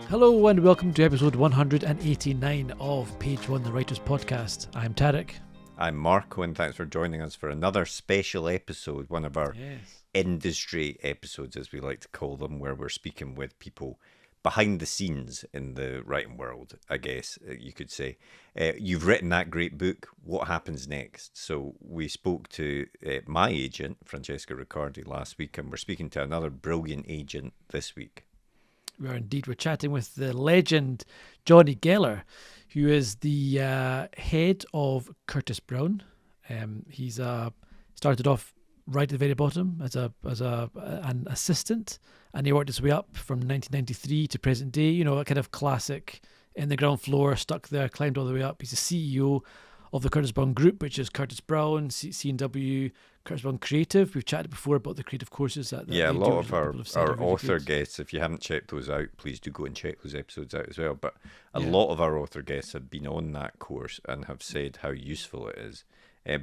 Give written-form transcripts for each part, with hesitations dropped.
Hello and welcome to episode 189 of Page One, the Writers Podcast. I'm Tarek. I'm Marco, and thanks for joining us for another special episode, one of our industry episodes, as we like to call them, where we're speaking with people behind the scenes in the writing world, I guess you could say. You've written that great book, What Happens Next? So we spoke to my agent, Francesca Riccardi, last week, and we're speaking to another brilliant agent this week. We are indeed. We're chatting with the legend Jonny Geller, who is the head of Curtis Brown. He's started off right at the very bottom as an assistant, and he worked his way up from 1993 to present day. You know, a kind of classic in the ground floor, stuck there, climbed all the way up. He's the CEO of the Curtis Brown Group, which is Curtis Brown, C&W, Curtis Brown Creative. We've chatted before about the creative courses that a lot of our really author good guests, if you haven't checked those out, please do go and check those episodes out as well. But a lot of our author guests have been on that course and have said how useful it is.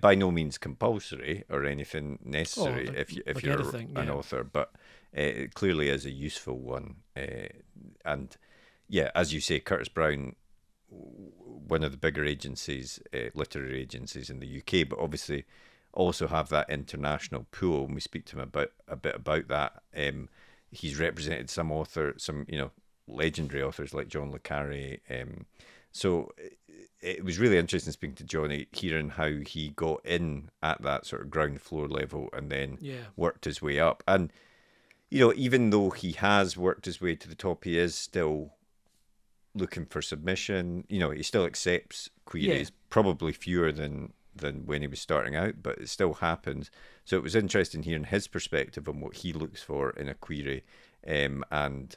By no means compulsory or anything necessary if you're an author, but it clearly is a useful one. And yeah, as you say, Curtis Brown, one of the bigger agencies, literary agencies in the UK, but obviously also have that international pool, and we speak to him a bit about that. He's represented some legendary authors like John le Carré. So it was really interesting speaking to Jonny, hearing how he got in at that sort of ground floor level and then worked his way up. And, you know, even though he has worked his way to the top, he is still looking for submission. You know, he still accepts queries, probably fewer than when he was starting out, but it still happens. So it was interesting hearing his perspective on what he looks for in a query, and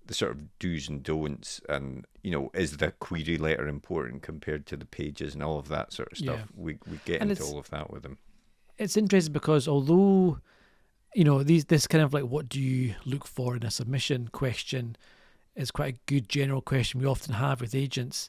the sort of do's and don'ts, and, you know, is the query letter important compared to the pages and all of that sort of stuff. We get into all of that with him. It's interesting because although, you know, this kind of like, what do you look for in a submission question is quite a good general question we often have with agents.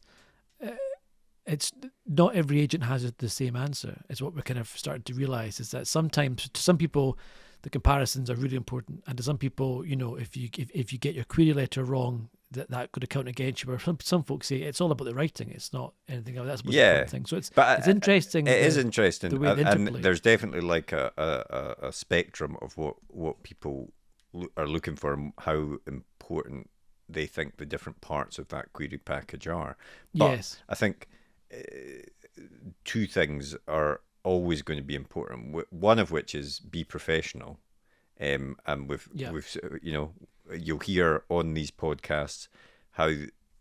It's not every agent has the same answer. It's what we're kind of starting to realize, is that sometimes to some people the comparisons are really important, and to some people, you know, if you get your query letter wrong, that could count against you. Where some folks say it's all about the writing, it's not anything else. That's the important thing. So it's interesting. It is interesting, the way and there's definitely like a spectrum of what people are looking for and how important they think the different parts of that query package are. But I think two things are always going to be important. One of which is be professional, and with you know, you'll hear on these podcasts how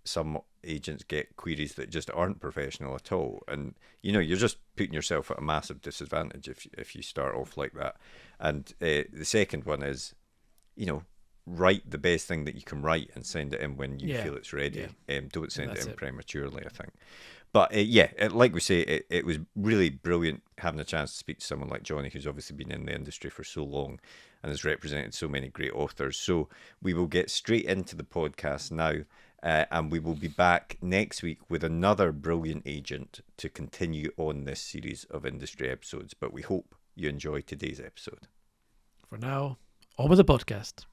some agents get queries that just aren't professional at all, and, you know, you're just putting yourself at a massive disadvantage if you start off like that. And the second one is, you know, write the best thing that you can write and send it in when you feel it's ready. Don't send it in prematurely, I think. But like we say, it was really brilliant having a chance to speak to someone like Jonny, who's obviously been in the industry for so long and has represented so many great authors. So we will get straight into the podcast now, and we will be back next week with another brilliant agent to continue on this series of industry episodes. But we hope you enjoy today's episode. For now, on with the podcast.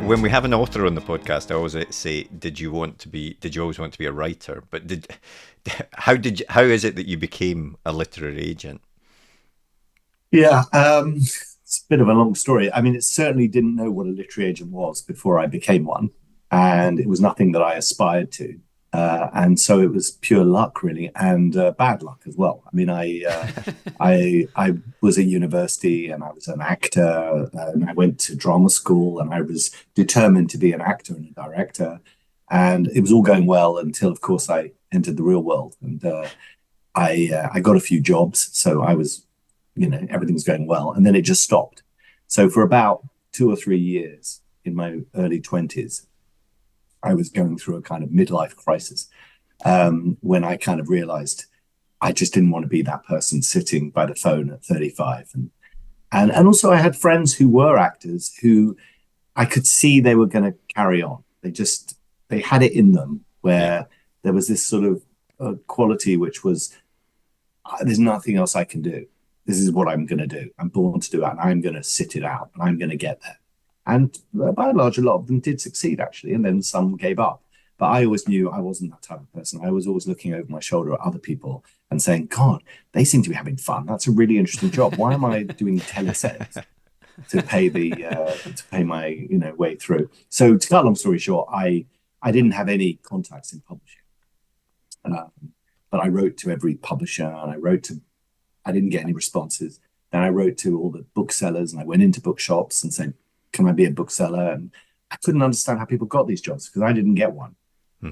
When we have an author on the podcast, I always say, "Did you always want to be a writer?" But how is it that you became a literary agent? Yeah, it's a bit of a long story. I mean, it certainly didn't know what a literary agent was before I became one, and it was nothing that I aspired to. And so it was pure luck, really, and bad luck as well. I mean, I was at university and I was an actor, and I went to drama school, and I was determined to be an actor and a director. And it was all going well until, of course, I entered the real world, and I got a few jobs. So I was, you know, everything was going well, and then it just stopped. So for about 2 or 3 years in my early 20s, I was going through a kind of midlife crisis, when I kind of realized I just didn't want to be that person sitting by the phone at 35. And also I had friends who were actors who I could see they were going to carry on. They had it in them, where there was this sort of quality which was, there's nothing else I can do. This is what I'm going to do. I'm born to do it, and I'm going to sit it out, and I'm going to get there. And by and large, a lot of them did succeed, actually, and then some gave up. But I always knew I wasn't that type of person. I was always looking over my shoulder at other people and saying, God, they seem to be having fun. That's a really interesting job. Why am I doing telesales to pay my way through? So to cut a long story short, I didn't have any contacts in publishing. But I wrote to every publisher, and I didn't get any responses. Then I wrote to all the booksellers, and I went into bookshops and said, can I be a bookseller? And I couldn't understand how people got these jobs because I didn't get one.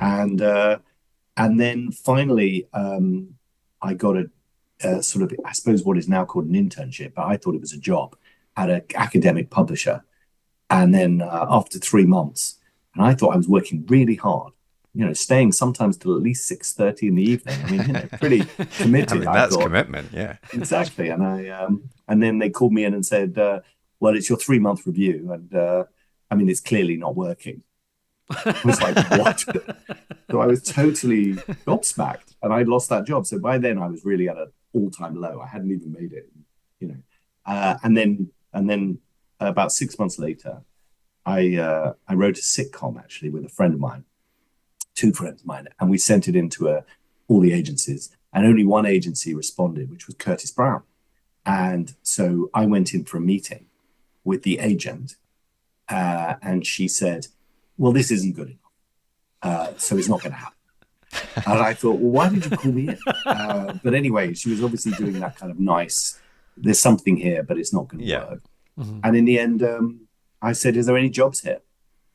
And then finally, I got a sort of, I suppose, what is now called an internship, but I thought it was a job at an academic publisher. And then after 3 months, and I thought I was working really hard, staying sometimes till at least 6:30 in the evening. I mean, pretty committed. I mean, that's commitment, yeah. Exactly. And then they called me in and said, well, it's your 3-month review, and it's clearly not working. I was like, what? So I was totally gobsmacked, and I lost that job. So by then I was really at an all-time low. I hadn't even made it, and then about 6 months later, I wrote a sitcom actually with a friend of mine, 2 friends of mine, and we sent it into all the agencies, and only one agency responded, which was Curtis Brown. And so I went in for a meeting with the agent, and she said, well, this isn't good enough, so it's not going to happen. And I thought, well, why did you call me in? But anyway, she was obviously doing that kind of nice, there's something here, but it's not going to work. Mm-hmm. And in the end, I said, is there any jobs here?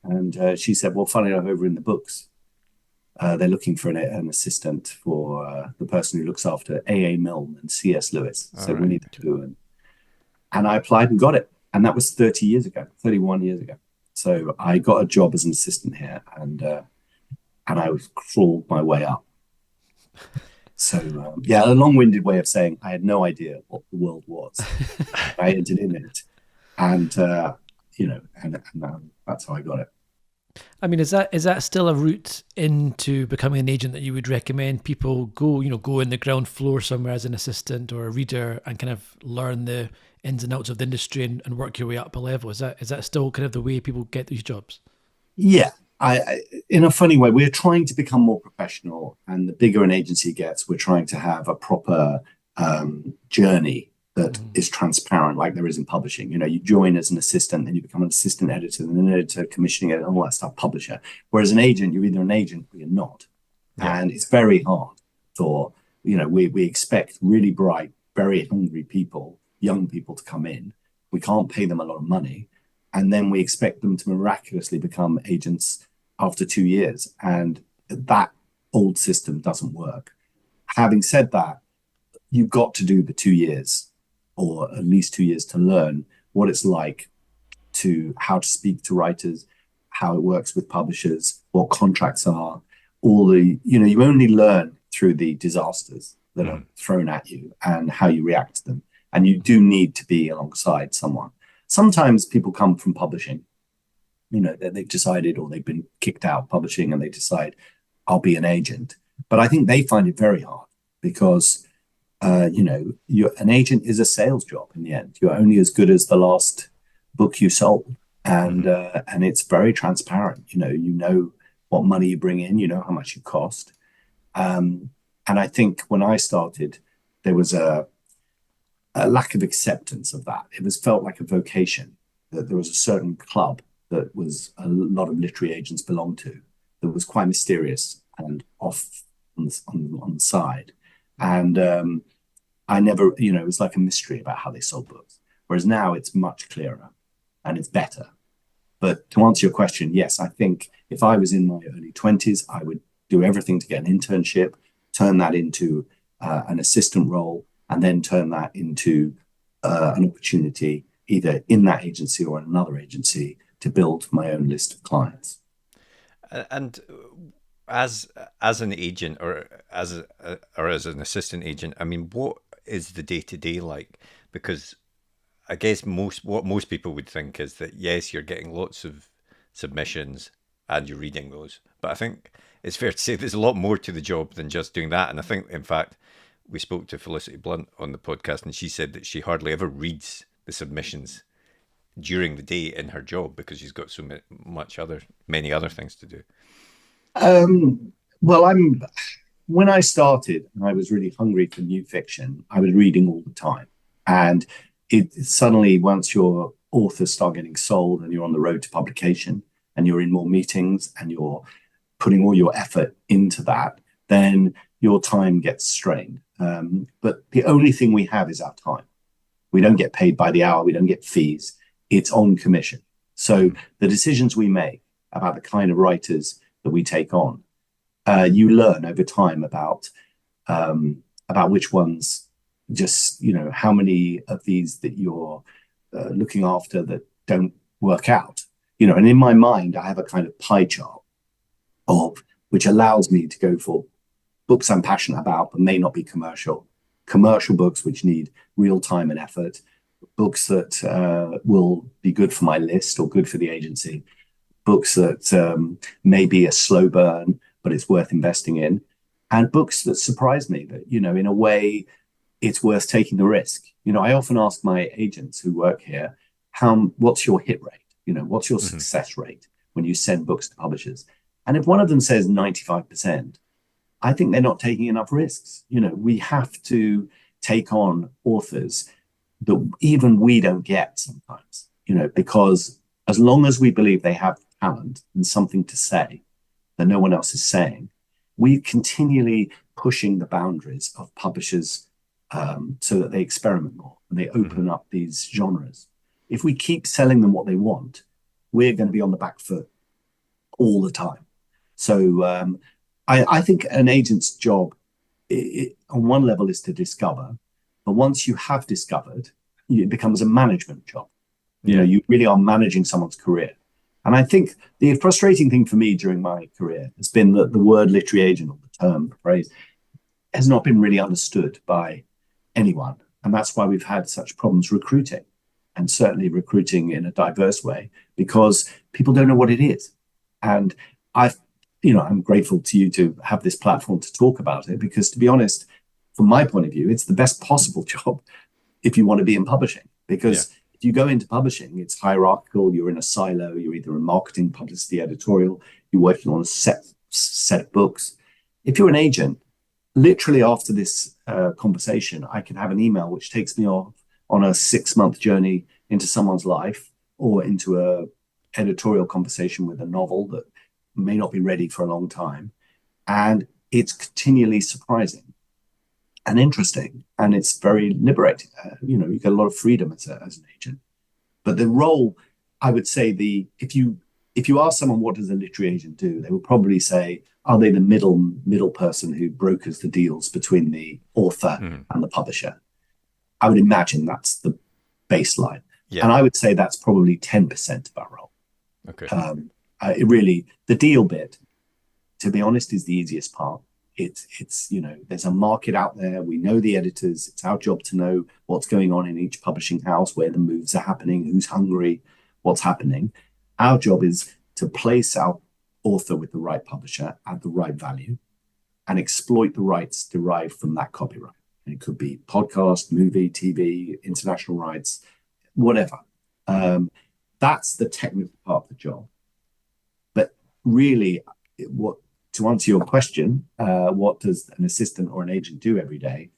And she said, well, funny enough, over in the books, they're looking for an assistant for the person who looks after A.A. Milne and C.S. Lewis. So we need to do. And I applied and got it. And that was 31 years ago. So I got a job as an assistant here, and I was crawled my way up. So a long-winded way of saying I had no idea what the world was. I entered in it, and that's how I got it. I mean, is that still a route into becoming an agent that you would recommend people go in the ground floor somewhere as an assistant or a reader and kind of learn the ins and outs of the industry and work your way up a level? Is that still kind of the way people get these jobs? Yeah, I in a funny way, we're trying to become more professional, and the bigger an agency gets, we're trying to have a proper journey that is transparent, like there is in publishing. You join as an assistant, then you become an assistant editor, then an editor, commissioning editor, all that stuff, publisher. Whereas an agent, you're either an agent or you're not. Yeah. And it's very hard for, we expect really bright, very hungry people, young people to come in. We can't pay them a lot of money. And then we expect them to miraculously become agents after 2 years. And that old system doesn't work. Having said that, you've got to do the 2 years, or at least 2 years, to learn what it's like how to speak to writers, how it works with publishers, what contracts are, you only learn through the disasters that are thrown at you and how you react to them. And you do need to be alongside someone. Sometimes people come from publishing, that they've decided, or they've been kicked out of publishing and they decide, I'll be an agent. But I think they find it very hard because an agent is a sales job in the end. You're only as good as the last book you sold, and it's very transparent. You know what money you bring in, you know how much you cost, and I think when I started, there was a lack of acceptance of that. It was felt like a vocation, that there was a certain club that was a lot of literary agents belonged to, that was quite mysterious and off on the side, and I never, it was like a mystery about how they sold books. Whereas now it's much clearer and it's better. But to answer your question, yes, I think if I was in my early 20s, I would do everything to get an internship, turn that into an assistant role, and then turn that into an opportunity either in that agency or in another agency to build my own list of clients. And as an agent or as an assistant agent, I mean, what is the day-to-day like? Because I guess what most people would think is that, yes, you're getting lots of submissions and you're reading those. But I think it's fair to say there's a lot more to the job than just doing that. And I think, in fact, we spoke to Felicity Blunt on the podcast, and she said that she hardly ever reads the submissions during the day in her job because she's got so many other things to do. Well, when I started and I was really hungry for new fiction, I was reading all the time. And it suddenly, once your authors start getting sold and you're on the road to publication and you're in more meetings and you're putting all your effort into that, then your time gets strained. But the only thing we have is our time. We don't get paid by the hour. We don't get fees. It's on commission. So the decisions we make about the kind of writers that we take on, you learn over time about which ones, just, how many of these that you're looking after that don't work out. And in my mind, I have a kind of pie chart which allows me to go for books I'm passionate about but may not be commercial books which need real time and effort, books that will be good for my list or good for the agency, books that may be a slow burn but it's worth investing in, and books that surprise me, that in a way it's worth taking the risk. I often ask my agents who work here, what's your hit rate? What's your success rate when you send books to publishers? And if one of them says 95%, I think they're not taking enough risks. We have to take on authors that even we don't get sometimes, because as long as we believe they have talent and something to say that no one else is saying, we're continually pushing the boundaries of publishers so that they experiment more and they open up these genres. If we keep selling them what they want, we're going to be on the back foot all the time. So I think an agent's job on one level is to discover, but once you have discovered, it becomes a management job. You really are managing someone's career. And I think the frustrating thing for me during my career has been that the word literary agent, or the term, the phrase, has not been really understood by anyone. And that's why we've had such problems recruiting, and certainly recruiting in a diverse way, because people don't know what it is. And I'm grateful to you to have this platform to talk about it, because to be honest, from my point of view, it's the best possible job if you want to be in publishing, because if you go into publishing, it's hierarchical. You're in a silo. You're either in marketing, publicity, editorial. You're working on a set of books. If you're an agent, literally after this conversation, I can have an email which takes me off on a 6-month journey into someone's life, or into a editorial conversation with a novel that may not be ready for a long time. And it's continually surprising and interesting, and it's very liberating. You get a lot of freedom as an agent. But the role, I would say, if you ask someone what does a literary agent do, they will probably say, are they the middle person who brokers the deals between the author and the publisher? I would imagine that's the baseline. And I would say that's probably 10% of our role. Okay. The deal bit, to be honest, is the easiest part. It's there's a market out there. We know the editors. It's our job to know what's going on in each publishing house, where the moves are happening, who's hungry, what's happening. Our job is to place our author with the right publisher at the right value and exploit the rights derived from that copyright. And it could be podcast, movie, TV, international rights, whatever. That's the technical part of the job. But really, to answer your question, what does an assistant or an agent do every day?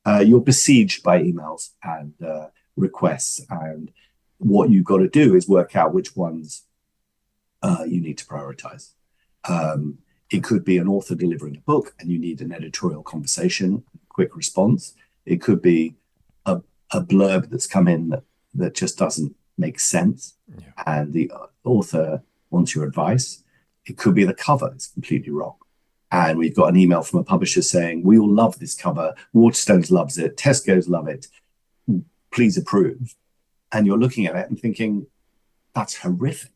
You're besieged by emails and requests, and what you've got to do is work out which ones you need to prioritize. It could be an author delivering a book and you need an editorial conversation, quick response. It could be a blurb that's come in that just doesn't make sense, and the author wants your advice. It could be the cover is completely wrong, and we've got an email from a publisher saying, we all love this cover, Waterstones loves it, Tesco's love it, please approve. And you're looking at it and thinking, that's horrific.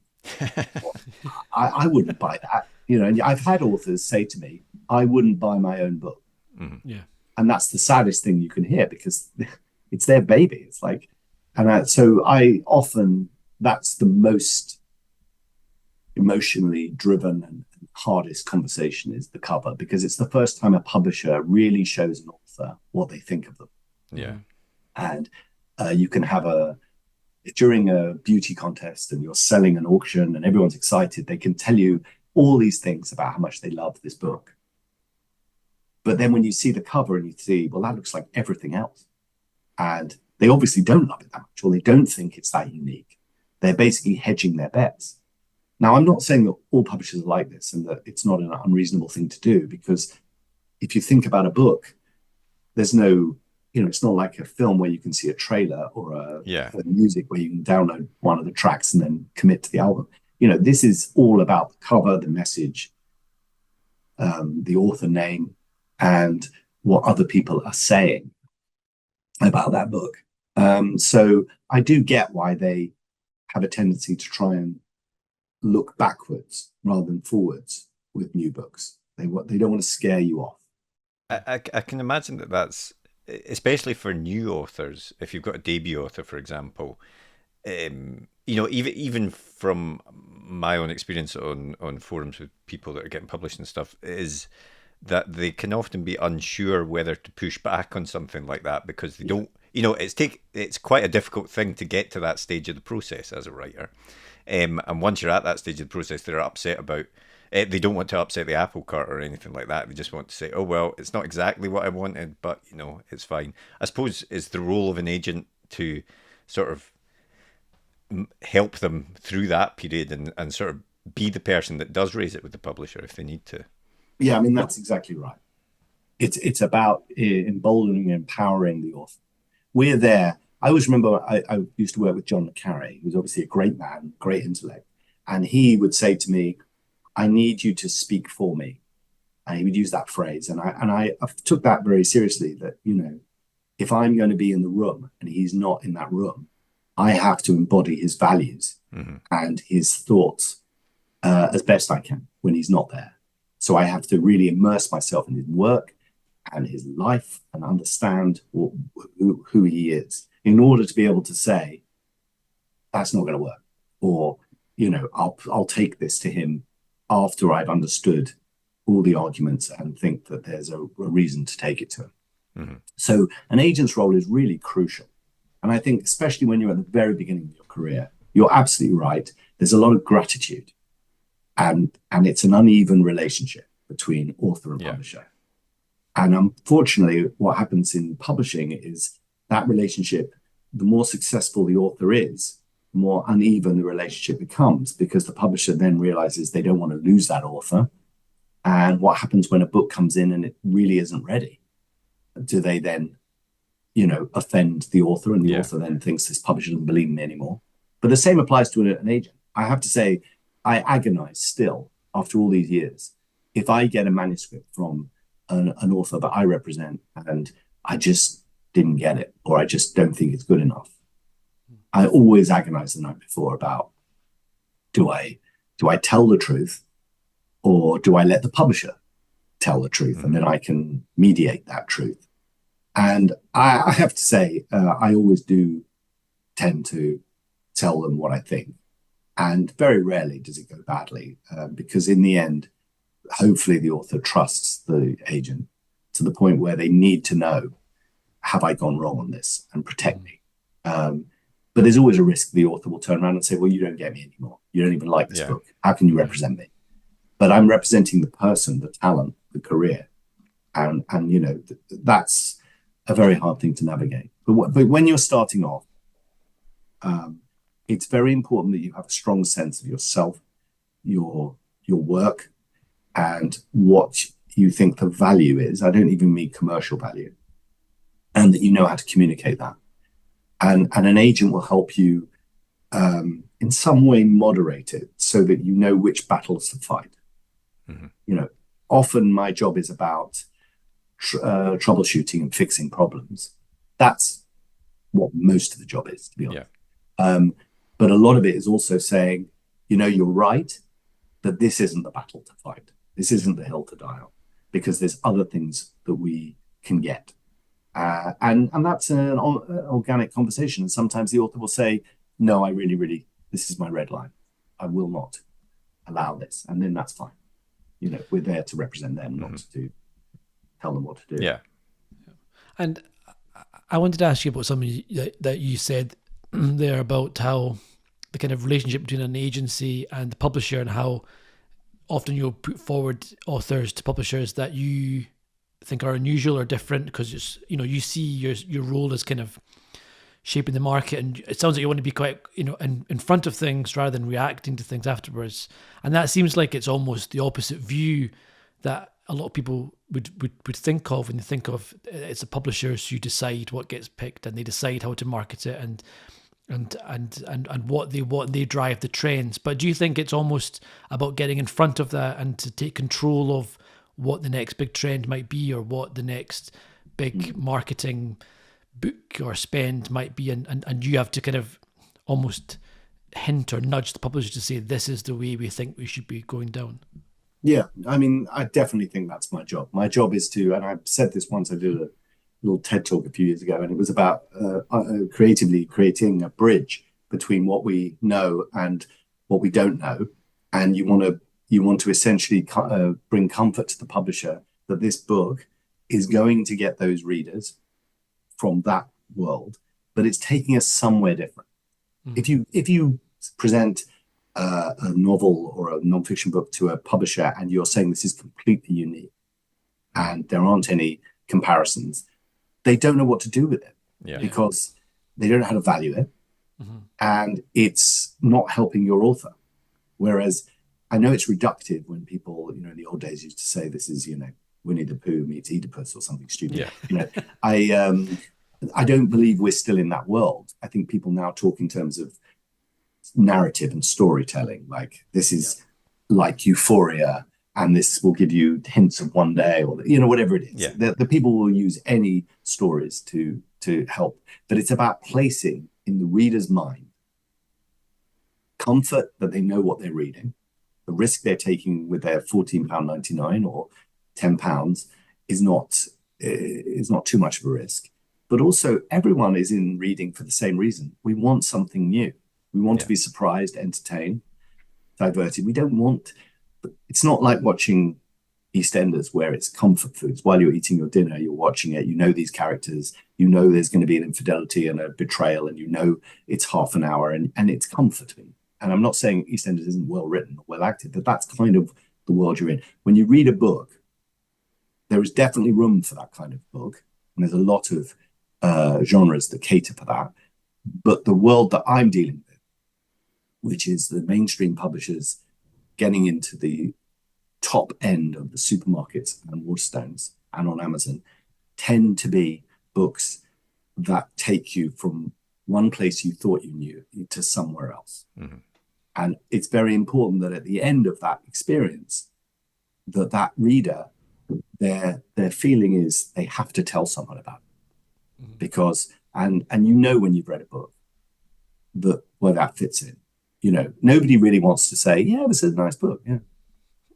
I wouldn't buy that. And I've had authors say to me, I wouldn't buy my own book. And that's the saddest thing you can hear, because it's their baby. It's like, so I often, that's the most emotionally driven and hardest conversation is the cover, because it's the first time a publisher really shows an author what they think of them. Yeah. And you can have during a beauty contest and you're selling an auction and everyone's excited, they can tell you all these things about how much they love this book. But then when you see the cover and you see, well, that looks like everything else. And they obviously don't love it that much, or they don't think it's that unique. They're basically hedging their bets. Now, I'm not saying that all publishers are like this and that it's not an unreasonable thing to do, because if you think about a book, there's no, it's not like a film where you can see a trailer or a music where you can download one of the tracks and then commit to the album. This is all about the cover, the message, the author name, and what other people are saying about that book. So I do get why they have a tendency to try and look backwards rather than forwards with new books. They don't want to scare you off. I can imagine that's, especially for new authors, if you've got a debut author, for example, even from my own experience on forums with people that are getting published and stuff, is that they can often be unsure whether to push back on something like that, because they don't, it's quite a difficult thing to get to that stage of the process as a writer. And once you're at that stage of the process, they're upset about they don't want to upset the apple cart or anything like that. They just want to say, oh, well, it's not exactly what I wanted, but, it's fine. I suppose it's the role of an agent to sort of help them through that period and sort of be the person that does raise it with the publisher if they need to. Yeah, I mean, that's exactly right. It's about emboldening and empowering the author. We're there. I always remember I used to work with John le Carré, who's obviously a great man, great intellect. And he would say to me, I need you to speak for me. And he would use that phrase. And I took that very seriously, that, if I'm going to be in the room and he's not in that room, I have to embody his values and his thoughts as best I can when he's not there. So I have to really immerse myself in his work and his life and understand who he is, in order to be able to say, that's not going to work. Or, I'll take this to him after I've understood all the arguments and think that there's a reason to take it to him. Mm-hmm. So an agent's role is really crucial. And I think, especially when you're at the very beginning of your career, you're absolutely right. There's a lot of gratitude. And it's an uneven relationship between author and publisher. And unfortunately, what happens in publishing is that relationship, the more successful the author is, the more uneven the relationship becomes, because the publisher then realizes they don't want to lose that author. And what happens when a book comes in and it really isn't ready? Do they then, offend the author, and the author then thinks this publisher doesn't believe in me anymore? But the same applies to an agent. I have to say, I agonize still after all these years. If I get a manuscript from an author that I represent and I just didn't get it, or I just don't think it's good enough, I always agonize the night before about, do I tell the truth, or do I let the publisher tell the truth, and then I can mediate that truth? And I have to say, I always do tend to tell them what I think. And very rarely does it go badly, because in the end, hopefully the author trusts the agent to the point where they need to know, have I gone wrong on this, and protect me. But there's always a risk the author will turn around and say, well, you don't get me anymore. You don't even like this book. How can you represent me? But I'm representing the person, the talent, the career. And that's a very hard thing to navigate. But when you're starting off, it's very important that you have a strong sense of yourself, your work, and what you think the value is. I don't even mean commercial value. And that you know how to communicate that. And an agent will help you in some way moderate it so that you know which battles to fight. Mm-hmm. Often my job is about troubleshooting and fixing problems. That's what most of the job is, to be honest. But a lot of it is also saying, you're right, that this isn't the battle to fight. This isn't the hill to die on, because there's other things that we can get. And that's an organic conversation. And sometimes the author will say, no, this is my red line. I will not allow this. And then that's fine. we're there to represent them, not to tell them what to do. Yeah. And I wanted to ask you about something that you said there about how the kind of relationship between an agency and the publisher, and how often you'll put forward authors to publishers that you think are unusual or different, because you see your role as kind of shaping the market, and it sounds like you want to be quite in front of things rather than reacting to things afterwards. And that seems like it's almost the opposite view that a lot of people would think of when they think of it's the publishers who decide what gets picked, and they decide how to market it and what they want, they drive the trends. But do you think it's almost about getting in front of that and to take control of what the next big trend might be, or what the next big marketing book or spend might be, and you have to kind of almost hint or nudge the publisher to say, this is the way we think we should be going down? Yeah, I mean, I definitely think that's my job. My job is to, and I've said this once, I did a little TED talk a few years ago, and it was about creatively creating a bridge between what we know and what we don't know. And you want to essentially bring comfort to the publisher that this book is going to get those readers from that world, but it's taking us somewhere different. If you present a novel or a nonfiction book to a publisher and you're saying this is completely unique and there aren't any comparisons, they don't know what to do with it, because they don't know how to value it, and it's not helping your author. Whereas I know it's reductive when people, in the old days used to say this is, Winnie the Pooh meets Oedipus or something stupid. I don't believe we're still in that world. I think people now talk in terms of narrative and storytelling. Like, this is like Euphoria, and this will give you hints of one day, or whatever it is. The people will use any stories to help, but it's about placing in the reader's mind comfort that they know what they're reading. The risk they're taking with their £14.99 or £10 is not too much of a risk. But also, everyone is in reading for the same reason. We want something new. We want to be surprised, entertained, diverted. We don't want. It's not like watching EastEnders, where it's comfort foods. While you're eating your dinner, you're watching it. You know these characters. You know there's going to be an infidelity and a betrayal, and it's half an hour, and it's comforting. And I'm not saying EastEnders isn't well written or well acted, but that's kind of the world you're in. When you read a book, there is definitely room for that kind of book, and there's a lot of genres that cater for that. But the world that I'm dealing with, which is the mainstream publishers getting into the top end of the supermarkets and Waterstones and on Amazon, tend to be books that take you from one place you thought you knew to somewhere else. And it's very important that at the end of that experience, that reader, their feeling is they have to tell someone about it. Because and when you've read a book that where that fits in. Nobody really wants to say, this is a nice book.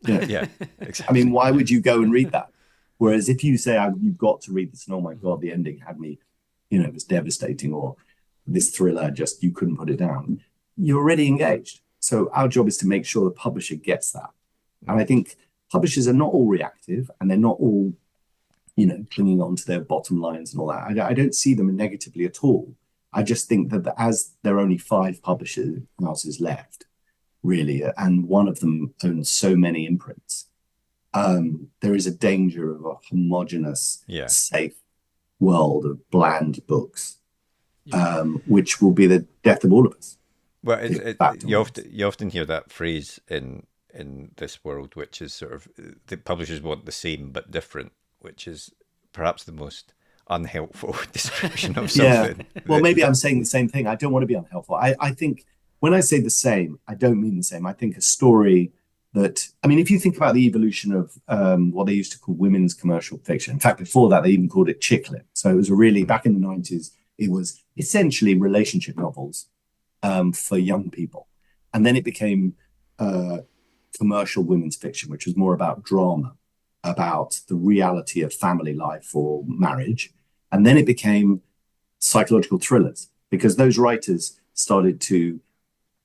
Exactly. I mean, why would you go and read that? Whereas if you say, you've got to read this, and oh my God, the ending had me, it was devastating, or this thriller, just you couldn't put it down, you're already engaged. So our job is to make sure the publisher gets that. And I think publishers are not all reactive, and they're not all, clinging on to their bottom lines and all that. I don't see them negatively at all. I just think that as there are only 5 publishers houses left, really, and one of them owns so many imprints, there is a danger of a homogenous, safe world of bland books, which will be the death of all of us. Well, you often hear that phrase in this world, which is sort of the publishers want the same but different, which is perhaps the most unhelpful description of something. Well, maybe I'm saying the same thing. I don't want to be unhelpful. I think when I say the same, I don't mean the same. I think a story that, if you think about the evolution of what they used to call women's commercial fiction. In fact, before that, they even called it chick lit. So it was back in the 90s, it was essentially relationship novels for young people. And then it became commercial women's fiction, which was more about drama, about the reality of family life or marriage. And then it became psychological thrillers, because those writers started to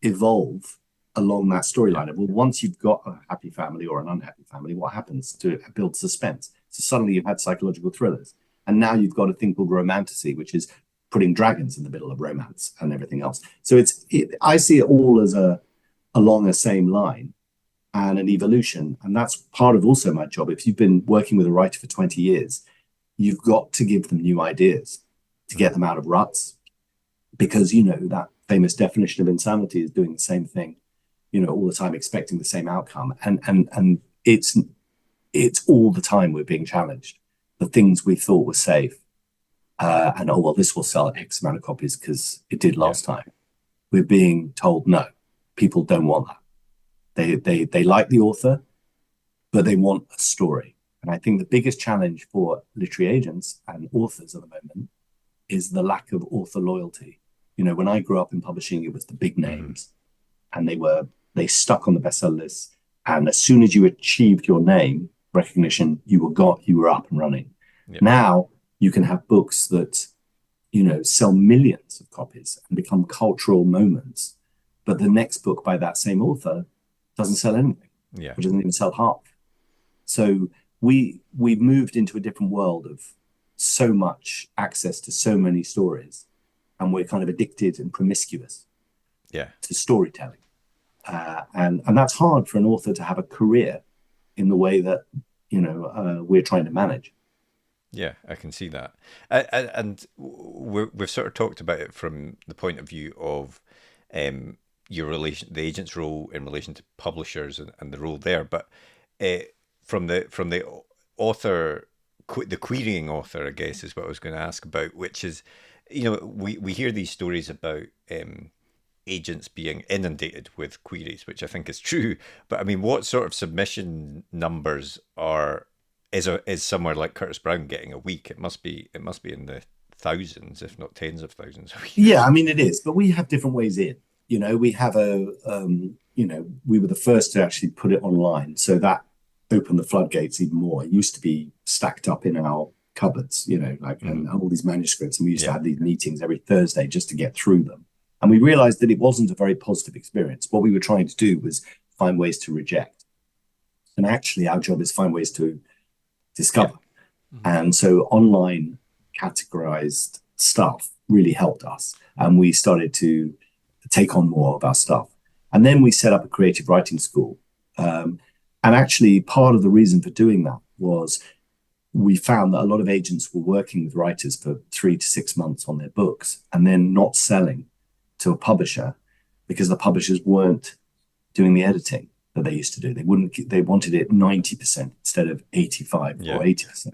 evolve along that storyline of, well, once you've got a happy family or an unhappy family, what happens to build suspense? So suddenly you've had psychological thrillers. And now you've got a thing called romantasy, which is putting dragons in the middle of romance and everything else. So I see it all as along the same line and an evolution. And that's part of also my job. If you've been working with a writer for 20 years, you've got to give them new ideas to get them out of ruts. Because, that famous definition of insanity is doing the same thing, all the time, expecting the same outcome. And it's all the time we're being challenged. The things we thought were safe. This will sell X amount of copies because it did last time. We're being told, no, people don't want that. They like the author, but they want a story. And I think the biggest challenge for literary agents and authors at the moment is the lack of author loyalty. When I grew up in publishing, it was the big names, and they stuck on the bestseller list. And as soon as you achieved your name recognition, you were up and running. Yep. Now you can have books that, sell millions of copies and become cultural moments, but the next book by that same author doesn't sell anything. Yeah, or doesn't even sell half. So we've moved into a different world of so much access to so many stories, and we're kind of addicted and promiscuous to storytelling. And that's hard for an author to have a career in the way that, we're trying to manage. Yeah, I can see that. And we've sort of talked about it from the point of view of your relation, the agent's role in relation to publishers and the role there. But from the author, the querying author, I guess, is what I was going to ask about, which is, we hear these stories about agents being inundated with queries, which I think is true. But I mean, what sort of submission numbers is somewhere like Curtis Brown getting a week? It must be in the thousands, if not tens of thousands a week. Yeah, I mean, it is. But we have different ways in. We have we were the first to actually put it online, so that opened the floodgates even more. It used to be stacked up in our cupboards, and all these manuscripts, and we used to have these meetings every Thursday just to get through them. And we realized that it wasn't a very positive experience. What we were trying to do was find ways to reject. And actually, our job is find ways to discover. And so online categorized stuff really helped us. And we started to take on more of our stuff. And then we set up a creative writing school. And actually, part of the reason for doing that was we found that a lot of agents were working with writers for 3 to 6 months on their books and then not selling to a publisher because the publishers weren't doing the editing that they used to do. They wanted it 90% instead of 85 or 80%.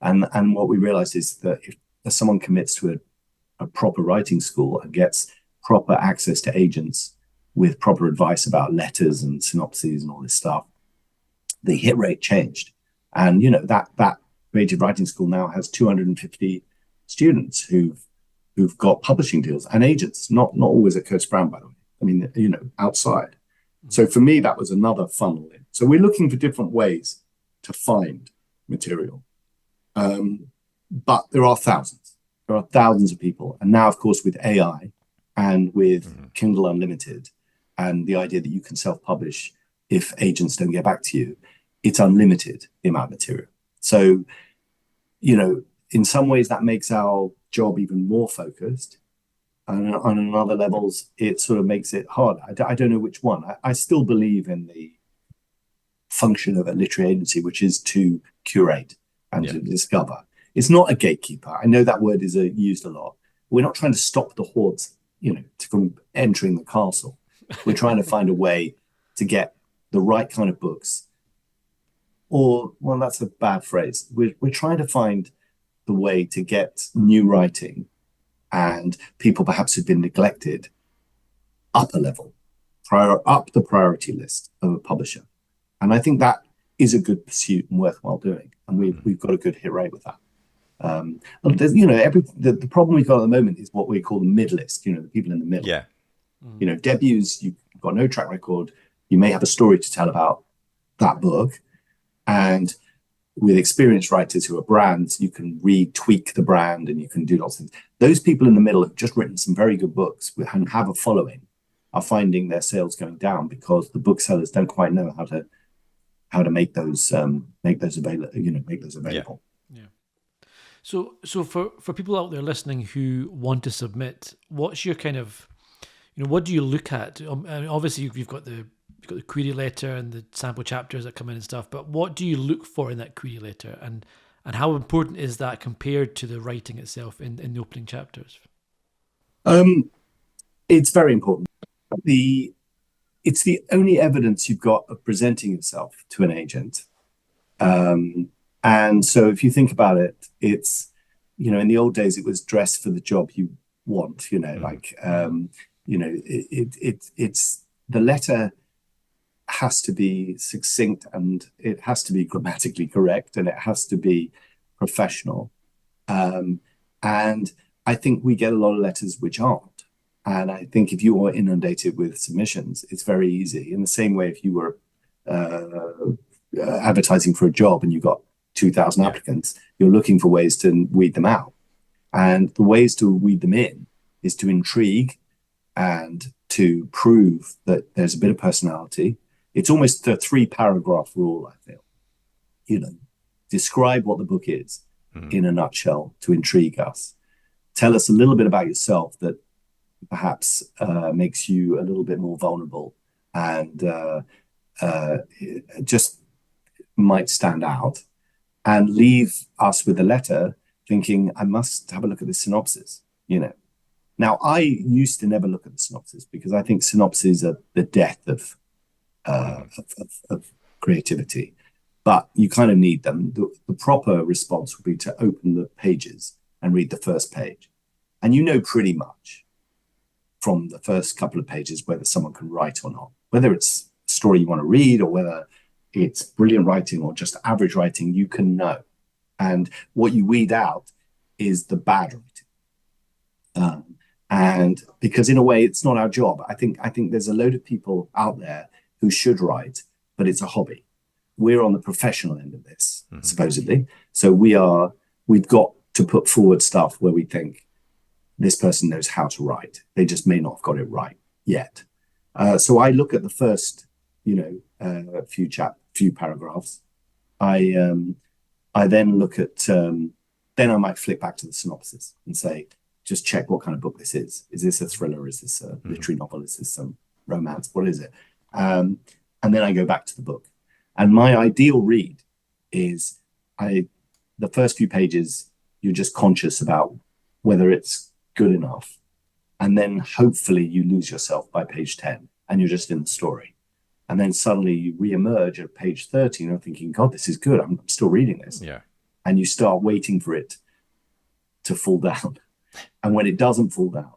And what we realized is that if someone commits to a proper writing school and gets proper access to agents with proper advice about letters and synopses and all this stuff, the hit rate changed. And that creative writing school now has 250 students who've got publishing deals and agents, not always at Curtis Brown, by the way. I mean, outside. So for me, that was another funnel in. So we're looking for different ways to find material. But there are thousands. There are thousands of people. And now, of course, with AI and with Kindle Unlimited and the idea that you can self-publish if agents don't get back to you, it's unlimited, the amount of material. So, in some ways that makes our job even more focused. And on other levels, it sort of makes it hard. I don't know which one. I still believe in the function of a literary agency, which is to curate and to discover. It's not a gatekeeper. I know that word is used a lot. We're not trying to stop the hordes, from entering the castle. We're trying to find a way to get the right kind of books. Or, well, that's a bad phrase. We're trying to find the way to get new writing and people perhaps who've been neglected up a level, up the priority list of a publisher. And I think that is a good pursuit and worthwhile doing. And we've got a good hit rate with that. The problem we've got at the moment is what we call the mid list, the people in the middle. Yeah. Debuts, you've got no track record. You may have a story to tell about that book. And with experienced writers who are brands, you can retweak the brand and you can do lots of things. Those people in the middle have just written some very good books and have a following. are finding their sales going down because the booksellers don't quite know how to make those available. Make those available. Yeah. So for people out there listening who want to submit, what's your kind of, what do you look at? I mean, obviously you've got the query letter and the sample chapters that come in and stuff, but what do you look for in that query letter, and how important is that compared to the writing itself in the opening chapters? It's very important. It's the only evidence you've got of presenting yourself to an agent. And so if you think about it, it's, in the old days, it was dress for the job you want, it's the letter has to be succinct, and it has to be grammatically correct, and it has to be professional. And I think we get a lot of letters which aren't. And I think if you are inundated with submissions, it's very easy. In the same way, if you were advertising for a job and you got 2,000 applicants, you're looking for ways to weed them out. And the ways to weed them in is to intrigue and to prove that there's a bit of personality. It's almost a 3-paragraph rule, I feel. Describe what the book is in a nutshell to intrigue us. Tell us a little bit about yourself that perhaps makes you a little bit more vulnerable and just might stand out, and leave us with a letter thinking, I must have a look at the synopsis. Now, I used to never look at the synopsis because I think synopses are the death of creativity, but you kind of need them. The proper response would be to open the pages and read the first page, and pretty much from the first couple of pages whether someone can write or not, whether it's a story you want to read or whether it's brilliant writing or just average writing. You can know, and what you weed out is the bad writing. And because in a way it's not our job. I think there's a load of people out there who should write, but it's a hobby. We're on the professional end of this, supposedly. So we've got to put forward stuff where we think this person knows how to write. They just may not have got it right yet. So I look at the first, few paragraphs. I then look at, then I might flick back to the synopsis and say, just check what kind of book this is. Is this a thriller? Is this a literary novel? Is this some romance? What is it? And then I go back to the book. And my ideal read is the first few pages, you're just conscious about whether it's good enough. And then hopefully you lose yourself by page 10 and you're just in the story. And then suddenly you re-emerge at page 30 and you're thinking, God, this is good. I'm still reading this. Yeah. And you start waiting for it to fall down. And when it doesn't fall down,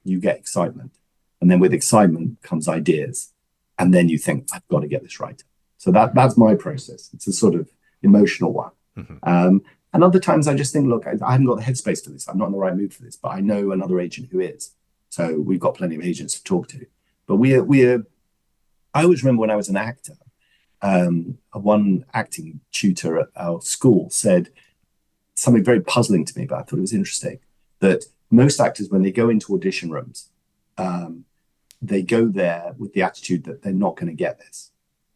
you get excitement. And then with excitement comes ideas. And then you think, I've got to get this right. So that's my process. It's a sort of emotional one. And other times I just think, look, I haven't got the headspace for this. I'm not in the right mood for this, but I know another agent who is. So we've got plenty of agents to talk to. But I always remember when I was an actor, one acting tutor at our school said something very puzzling to me, but I thought it was interesting, that most actors, when they go into audition rooms, they go there with the attitude that they're not going to get this.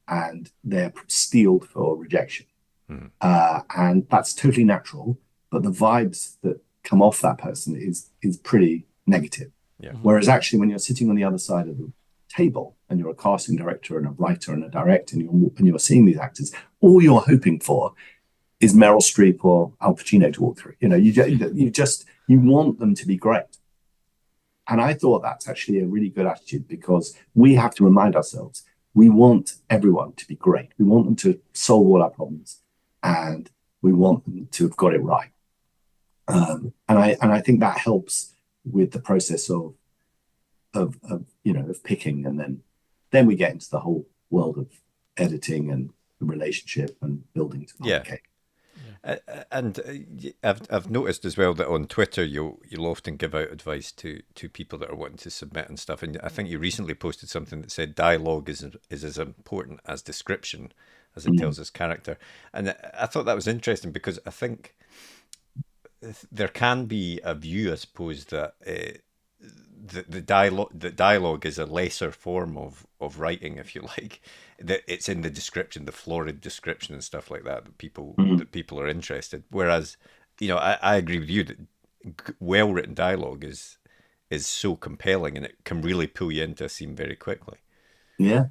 And they're steeled for rejection. And that's totally natural, but the vibes that come off that person is pretty negative. Yeah. Whereas actually when you're sitting on the other side of the table and you're a casting director and a writer and a director and you're seeing these actors, all you're hoping for is Meryl Streep or Al Pacino to walk through. You want them to be great. And I thought that's actually a really good attitude, because we have to remind ourselves, we want everyone to be great. We want them to solve all our problems, and we want them to have got it right. And I think that helps with the process of picking, and then we get into the whole world of editing and the relationship and building to the cake. And I've noticed as well that on Twitter you'll often give out advice to people that are wanting to submit and stuff. And I think you recently posted something that said dialogue is as important as description, as it tells us character. And I thought that was interesting, because I think there can be a view, I suppose, that dialogue is a lesser form of writing, if you like. That it's in the description, the florid description and stuff like that that people are interested. Whereas, I agree with you that well written dialogue is so compelling, and it can really pull you into a scene very quickly. Yeah,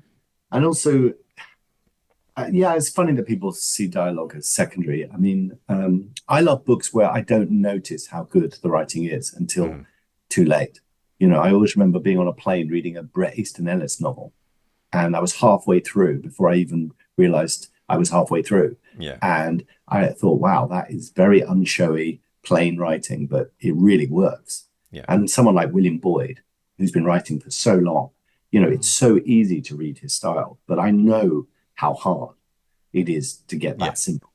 and also, it's funny that people see dialogue as secondary. I mean, I love books where I don't notice how good the writing is until too late. I always remember being on a plane reading a Bret Easton Ellis novel, and I was halfway through before I even realized I was halfway through. Yeah. And I thought, wow, that is very unshowy, plain writing, but it really works. Yeah. And someone like William Boyd, who's been writing for so long, it's so easy to read his style, but I know how hard it is to get that simple.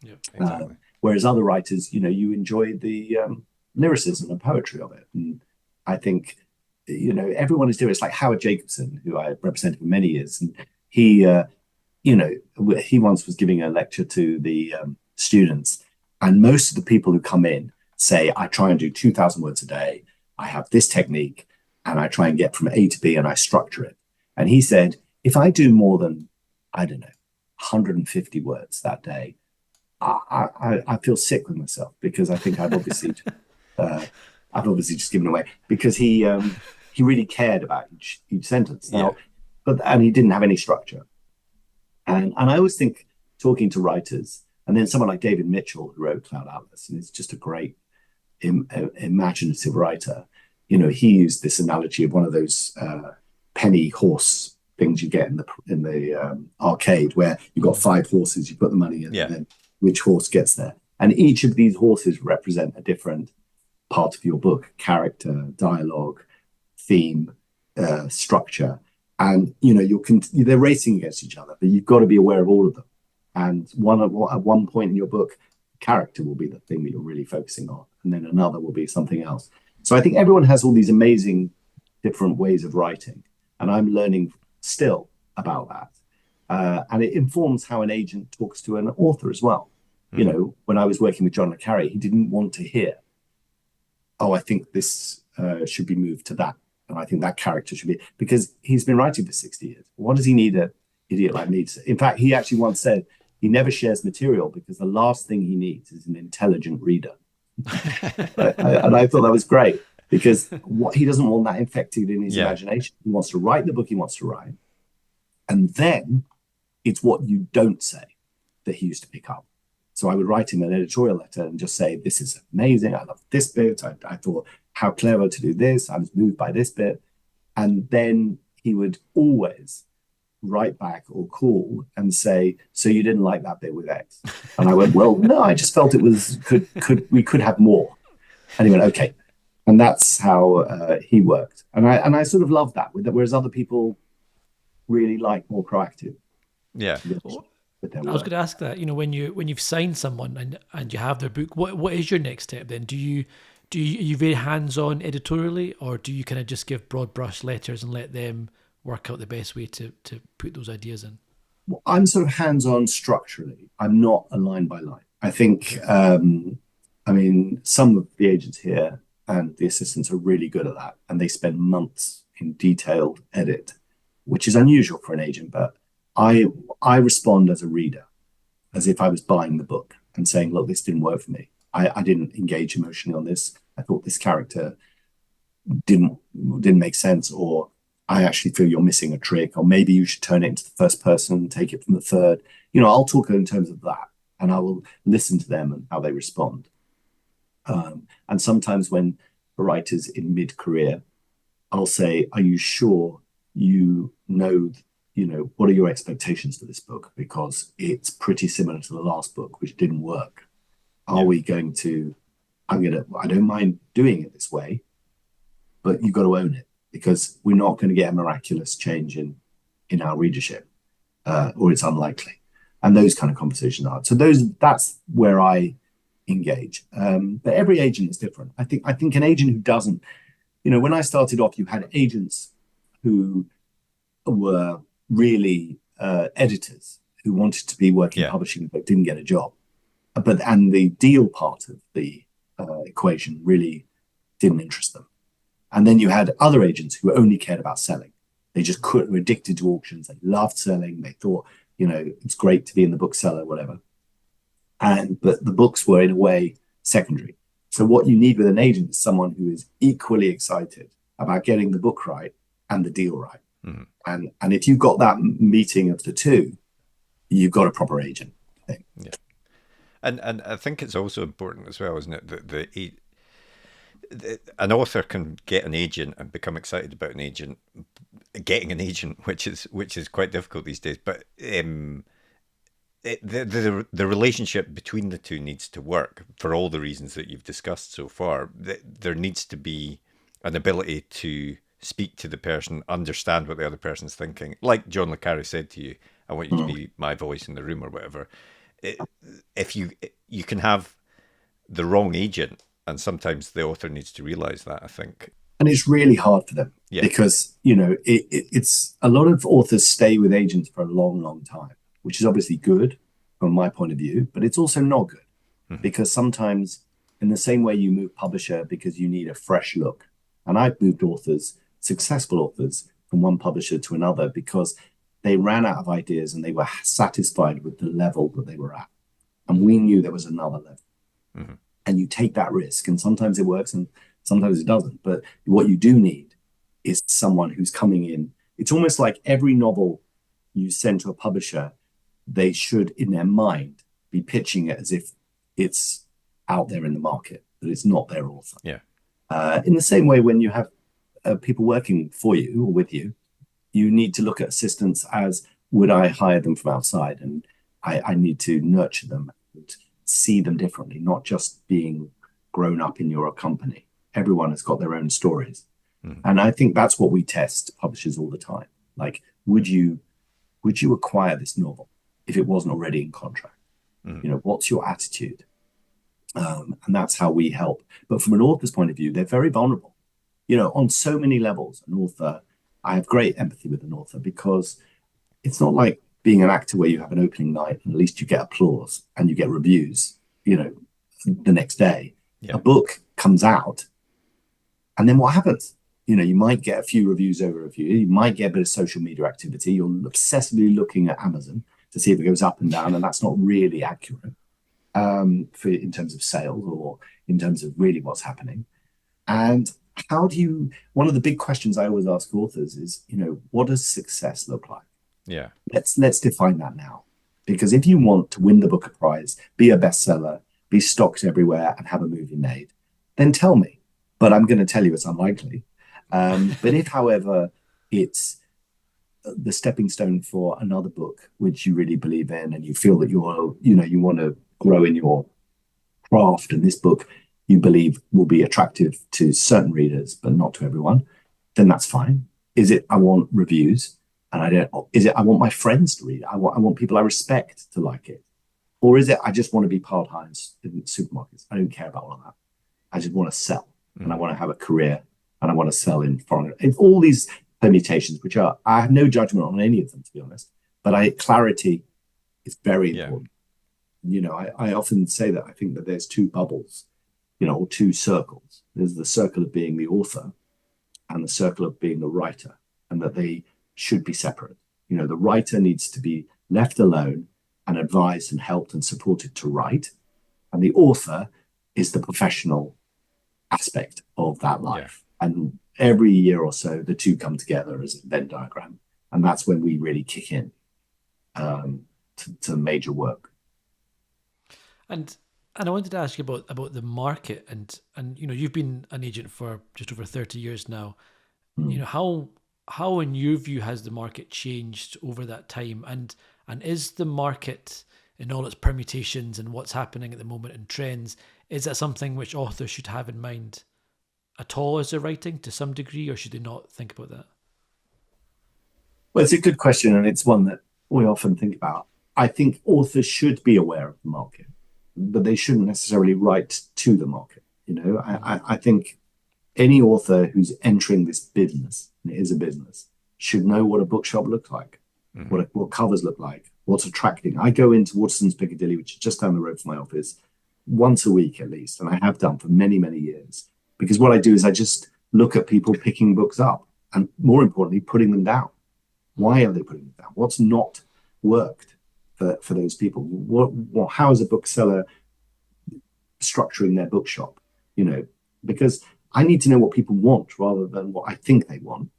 Yeah, exactly. Whereas other writers, you enjoy the lyricism and poetry of it. And I think, everyone is doing it. It's like Howard Jacobson, who I represented for many years. And he, he once was giving a lecture to the students. And most of the people who come in say, I try and do 2,000 words a day. I have this technique, and I try and get from A to B, and I structure it. And he said, if I do more than, I don't know, 150 words that day, I feel sick with myself, because I think I've obviously just given away, because he really cared about each sentence. Now, and he didn't have any structure. And I always think, talking to writers, and then someone like David Mitchell, who wrote Cloud Atlas, and is just a great imaginative writer. He used this analogy of one of those penny horse things you get in the arcade, where you've got 5 horses, you put the money in, and then which horse gets there. And each of these horses represent a different part of your book: character, dialogue, theme, structure. And they're racing against each other, but you've got to be aware of all of them. And at one point in your book, character will be the thing that you're really focusing on, and then another will be something else. So I think everyone has all these amazing different ways of writing, and I'm learning still about that. And it informs how an agent talks to an author as well. When I was working with John Le Carre, he didn't want to hear, oh, I think this should be moved to that, and I think that character should be, because he's been writing for 60 years. What does he need an idiot like me to? In fact, he actually once said he never shares material because the last thing he needs is an intelligent reader. And I thought that was great, because he doesn't want that infected in his imagination. He wants to write the book he wants to write, and then it's what you don't say that he used to pick up. So I would write him an editorial letter and just say, this is amazing, I love this bit, I thought, how clever to do this, I was moved by this bit. And then he would always write back or call and say, so you didn't like that bit with X? And I went, well, no, I just felt it was we could have more. And he went, okay. And that's how he worked. And I sort of love that, whereas other people really like more proactive. Yeah. I was going to ask that, when you've signed someone and you have their book, what is your next step then? Are you very hands-on editorially, or do you kind of just give broad brush letters and let them work out the best way to put those ideas in? Well, I'm sort of hands-on structurally. I'm not a line by line. I think, some of the agents here and the assistants are really good at that, and they spend months in detailed edit, which is unusual for an agent. But I respond as a reader, as if I was buying the book and saying, look, this didn't work for me. I didn't engage emotionally on this. I thought this character didn't make sense, or I actually feel you're missing a trick, or maybe you should turn it into the first person, take it from the third. I'll talk in terms of that, and I will listen to them and how they respond. And sometimes when a writer's in mid-career, I'll say, are you sure what are your expectations for this book? Because it's pretty similar to the last book, which didn't work. Are we going to, I don't mind doing it this way, but you've got to own it, because we're not going to get a miraculous change in our readership, or it's unlikely. And those kind of conversations are. So that's where I engage. But every agent is different. I think an agent who doesn't, when I started off, you had agents who were really editors who wanted to be working publishing but didn't get a job. And the deal part of the equation really didn't interest them. And then you had other agents who only cared about selling. They just were addicted to auctions. They loved selling. They thought, it's great to be in the bookseller, whatever. But the books were in a way secondary. So what you need with an agent is someone who is equally excited about getting the book right and the deal right. Mm-hmm. And if you've got that meeting of the two, you've got a proper agent, I think. Yeah. And I think it's also important as well, isn't it, that an author can get an agent and become excited about getting an agent, which is quite difficult these days. But the relationship between the two needs to work for all the reasons that you've discussed so far. There needs to be an ability to speak to the person, understand what the other person's thinking. Like John le Carre said to you, I want you to be my voice in the room or whatever. If you can have the wrong agent, and sometimes the author needs to realize that, I think. And it's really hard for them because, it's a lot of authors stay with agents for a long, long time, which is obviously good from my point of view, but it's also not good because sometimes in the same way you move publisher because you need a fresh look. And I've moved successful authors from one publisher to another because they ran out of ideas and they were satisfied with the level that they were at. And we knew there was another level. Mm-hmm. And you take that risk, and sometimes it works and sometimes it doesn't. But what you do need is someone who's coming in. It's almost like every novel you send to a publisher, they should, in their mind, be pitching it as if it's out there in the market, that it's not their author. Yeah. In the same way, when you have people working for you or with you, you need to look at assistants as, would I hire them from outside? And I need to nurture them and see them differently, not just being grown up in your company. Everyone has got their own stories. Mm-hmm. And I think that's what we test publishers all the time. Like, would you acquire this novel if it wasn't already in contract? Mm-hmm. What's your attitude? And that's how we help. But from an author's point of view, they're very vulnerable. On so many levels, an author, I have great empathy with an author because it's not like being an actor where you have an opening night and at least you get applause and you get reviews, the next day. Yeah. A book comes out and then what happens? You might get a few reviews over a review. You might get a bit of social media activity. You're obsessively looking at Amazon to see if it goes up and down, and that's not really accurate in terms of sales or in terms of really what's happening. And one of the big questions I always ask authors is, what does success look like? Yeah. Let's define that now. Because if you want to win the Booker Prize, be a bestseller, be stocked everywhere and have a movie made, then tell me. But I'm going to tell you it's unlikely. But if, however, it's the stepping stone for another book, which you really believe in and you feel that you want to grow in your craft, and this book you believe will be attractive to certain readers, but not to everyone, then that's fine. Is it, I want reviews? And I want my friends to read it. I want people I respect to like it. Or is it, I just want to be piled high in supermarkets? I don't care about all of that. I just want to sell and I want to have a career and I want to sell in foreign. It's all these permutations, I have no judgment on any of them, to be honest, but clarity is very important. I often say that I think that there's two bubbles, or two circles. There's the circle of being the author and the circle of being the writer, and that they should be separate. The writer needs to be left alone and advised and helped and supported to write. And the author is the professional aspect of that life. Yeah. And every year or so, the two come together as a Venn diagram. And that's when we really kick in to major work. And I wanted to ask you about the market, and you've been an agent for just over 30 years now. How in your view has the market changed over that time, and is the market in all its permutations and what's happening at the moment and trends, is that something which authors should have in mind at all as they're writing to some degree, or should they not think about that? Well, it's a good question, and it's one that we often think about. I think authors should be aware of the market, but they shouldn't necessarily write to the market. I think any author who's entering this business, and it is a business, should know what a bookshop looks like, what covers look like, what's attracting. I go into Waterston's Piccadilly, which is just down the road from my office, once a week at least, and I have done for many, many years. Because what I do is I just look at people picking books up and, more importantly, putting them down. Why are they putting them down? What's not worked for those people? How is a bookseller structuring their bookshop? Because I need to know what people want rather than what I think they want.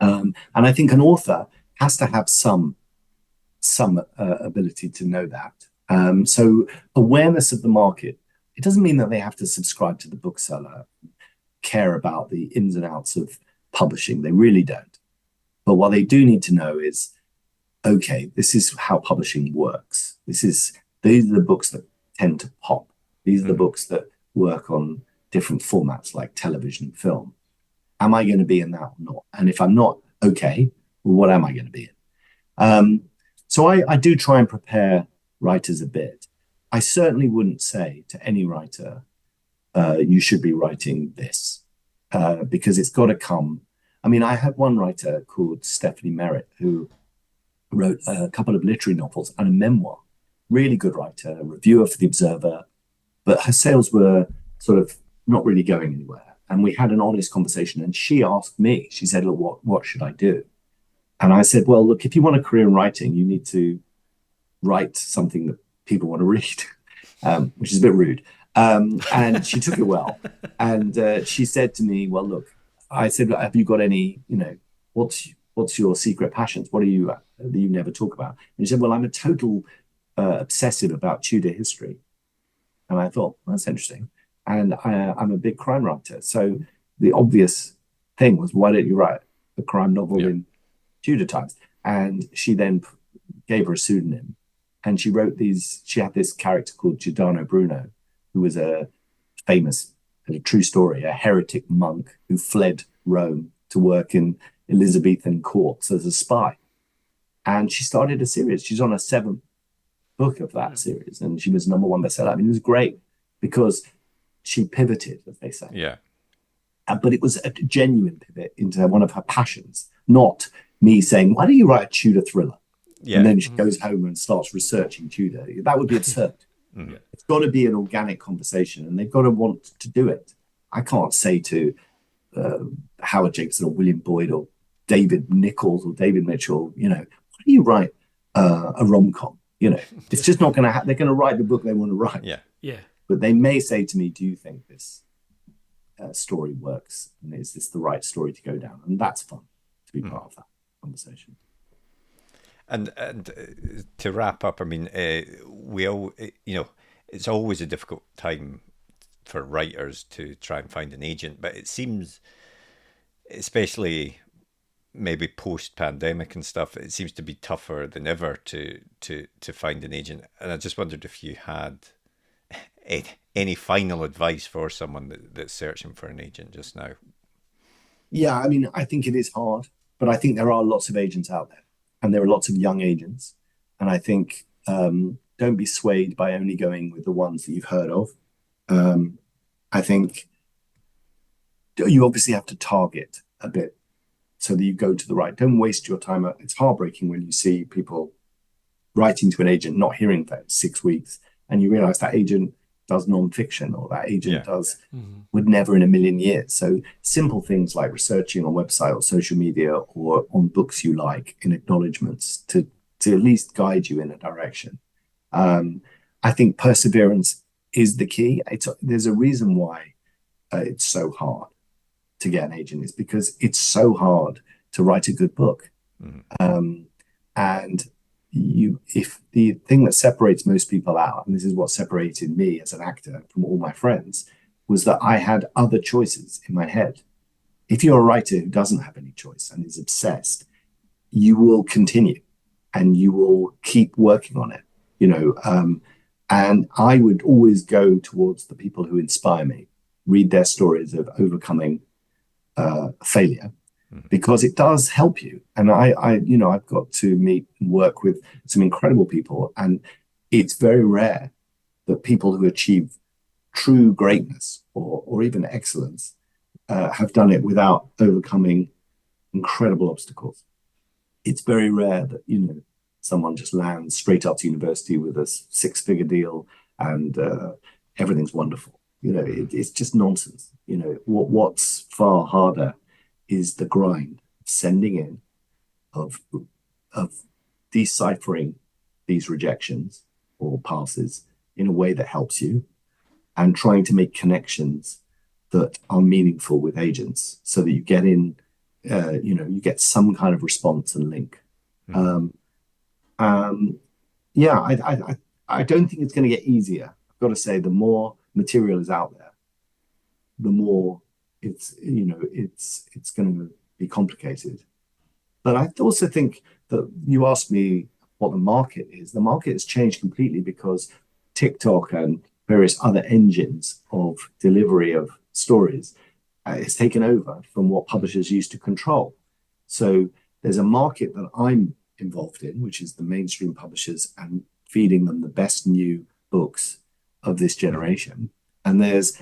And I think an author has to have some ability to know that. So awareness of the market, it doesn't mean that they have to subscribe to the bookseller, care about the ins and outs of publishing. They really don't. But what they do need to know is, okay, this is how publishing works. These are the books that tend to pop. These are the books that work on different formats like television and film. Am I going to be in that or not? And if I'm not, okay, well, what am I going to be in? So I do try and prepare writers a bit. I certainly wouldn't say to any writer, you should be writing this, because it's got to come. I mean, I had one writer called Stephanie Merritt who wrote a couple of literary novels and a memoir. Really good writer, a reviewer for The Observer, but her sales were sort of not really going anywhere. And we had an honest conversation, and she asked me, she said, look, what should I do? And I said, well, look, if you want a career in writing, you need to write something that people want to read, which is a bit rude. And she took it well. And she said to me, well, look, I said, have you got any, what's your secret passions? What are you that you never talk about? And she said, well, I'm a total obsessive about Tudor history. And I thought, well, that's interesting. And I'm a big crime writer. So the obvious thing was, why don't you write a crime novel in Tudor times? And she then gave her a pseudonym. And she wrote she had this character called Giordano Bruno, who was a true story, a heretic monk who fled Rome to work in Elizabethan courts as a spy. And she started a series. She's on her 7th book of that series. And she was #1 bestseller. I mean, it was great because she pivoted, as they say. Yeah. But it was a genuine pivot into one of her passions, not me saying, why don't you write a Tudor thriller? Yeah. And then she goes home and starts researching Tudor. That would be absurd. It's got to be an organic conversation, and they've got to want to do it. I can't say to Howard Jacobson or William Boyd or David Nichols or David Mitchell, why don't you write a rom-com? It's just not going to happen. They're going to write the book they want to write. Yeah. But they may say to me, do you think this story works? And is this the right story to go down? And that's fun to be part of that conversation. And to wrap up, I mean, we all, it's always a difficult time for writers to try and find an agent, but it seems, especially maybe post-pandemic and stuff, it seems to be tougher than ever to find an agent. And I just wondered if you had any final advice for someone that's searching for an agent just now. Yeah, I mean, I think it is hard, but I think there are lots of agents out there, and there are lots of young agents. And I think don't be swayed by only going with the ones that you've heard of. I think you obviously have to target a bit so that you go to the right. Don't waste your time. It's heartbreaking when you see people writing to an agent, not hearing for 6 weeks, and you realize that agent does non-fiction, or that agent would never in a million years. So simple things like researching on website or social media or on books you like in acknowledgements to at least guide you in a direction. I think perseverance is the key. There's a reason why it's so hard to get an agent, is because it's so hard to write a good book. And if the thing that separates most people out, and this is what separated me as an actor from all my friends, was that I had other choices in my head. If you're a writer who doesn't have any choice and is obsessed, you will continue and you will keep working on it, and I would always go towards the people who inspire me, read their stories of overcoming failure, because it does help you. And I've got to meet and work with some incredible people, and it's very rare that people who achieve true greatness or even excellence have done it without overcoming incredible obstacles. It's very rare that someone just lands straight up to university with a 6-figure deal and everything's wonderful. It's just nonsense. What's far harder is the grind, sending in, of deciphering these rejections or passes in a way that helps you, and trying to make connections that are meaningful with agents so that you get in, you get some kind of response and link. I don't think it's going to get easier. I've got to say, the more material is out there, the more it's going to be complicated. But I also think that you asked me what the market is. The market has changed completely because TikTok and various other engines of delivery of stories has taken over from what publishers used to control. So there's a market that I'm involved in, which is the mainstream publishers and feeding them the best new books of this generation. And there's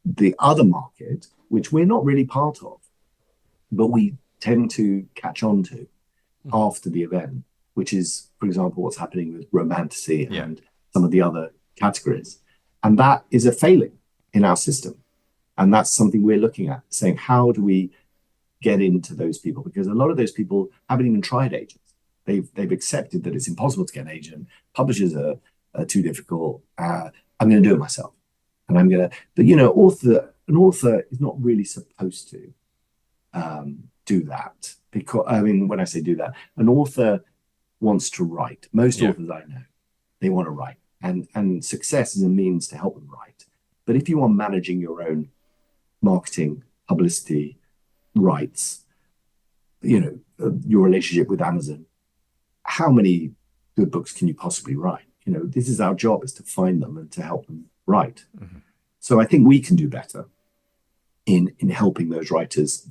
the other market, which we're not really part of, but we tend to catch on to after the event, which is, for example, what's happening with romantasy and some of the other categories. And that is a failing in our system. And that's something we're looking at, saying, how do we get into those people? Because a lot of those people haven't even tried agents. They've accepted that it's impossible to get an agent. Publishers are too difficult. I'm going to do it myself. And I'm going to, but an author is not really supposed to do that. Because, when I say do that, an author wants to write. Most authors I know, they want to write. And success is a means to help them write. But if you are managing your own marketing, publicity, rights, your relationship with Amazon, how many good books can you possibly write? This is our job, is to find them and to help them write. Mm-hmm. So I think we can do better in helping those writers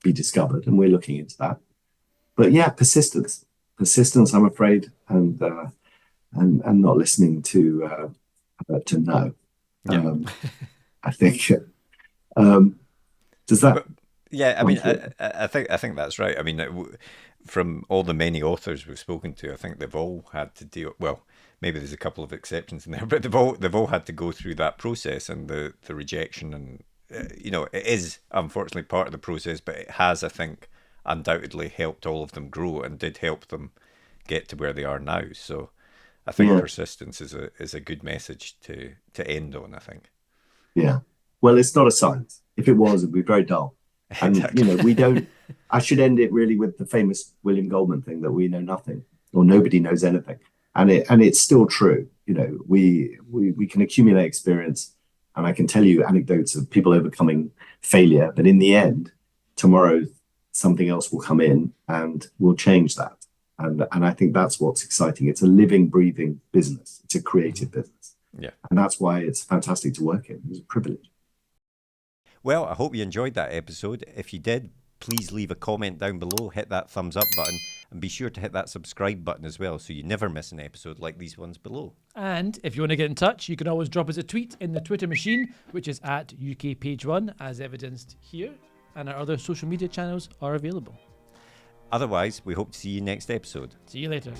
be discovered, and we're looking into that. But persistence, I'm afraid, and not listening to no. I think. Does that? I think that's right. I mean, from all the many authors we've spoken to, I think they've all had to deal. Well, maybe there's a couple of exceptions in there, but they've all had to go through that process and the rejection, and it is unfortunately part of the process, but it has, I think, undoubtedly helped all of them grow and did help them get to where they are now. So I think persistence is a good message to end on, I think. Yeah. Well, it's not a science. If it was, it'd be very dull. And, exactly. We don't, I should end it really with the famous William Goldman thing, that we know nothing or nobody knows anything. And it's still true. We can accumulate experience, and I can tell you anecdotes of people overcoming failure, but in the end, tomorrow, something else will come in and will change that. And I think that's what's exciting. It's a living, breathing business. It's a creative business. Yeah. And that's why it's fantastic to work in. It was a privilege. Well, I hope you enjoyed that episode. If you did, please leave a comment down below, hit that thumbs up button, and be sure to hit that subscribe button as well, so you never miss an episode like these ones below. And if you want to get in touch, you can always drop us a tweet in the Twitter machine, which is at UKPage1, as evidenced here, and our other social media channels are available. Otherwise, we hope to see you next episode. See you later.